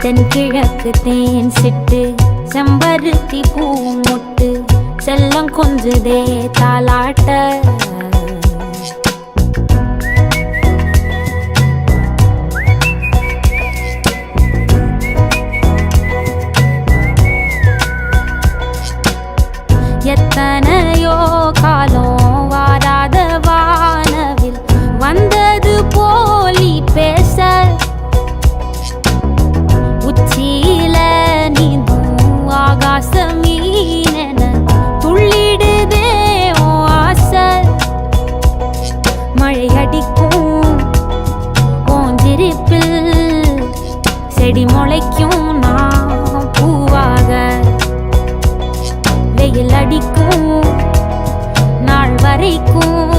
தென்கிழக்கு தேன் சிட்டு செம்பருத்தி பூ முட்டு செல்லம் கொஞ்சுதே தாலாட்ட எத்தனையோ காலம் வாராத வானவில் வந்தது போலி பேச உச்சியில நீந்தும் ஆகாச மீனென துள்ளிடுதே உன் ஆசை மழை அடிக்கும் உன் சிரிப்பில் செடி முளைக்கும் நான் பூவாக வெயில் அடிக்கும் நாள் வரைக்கும்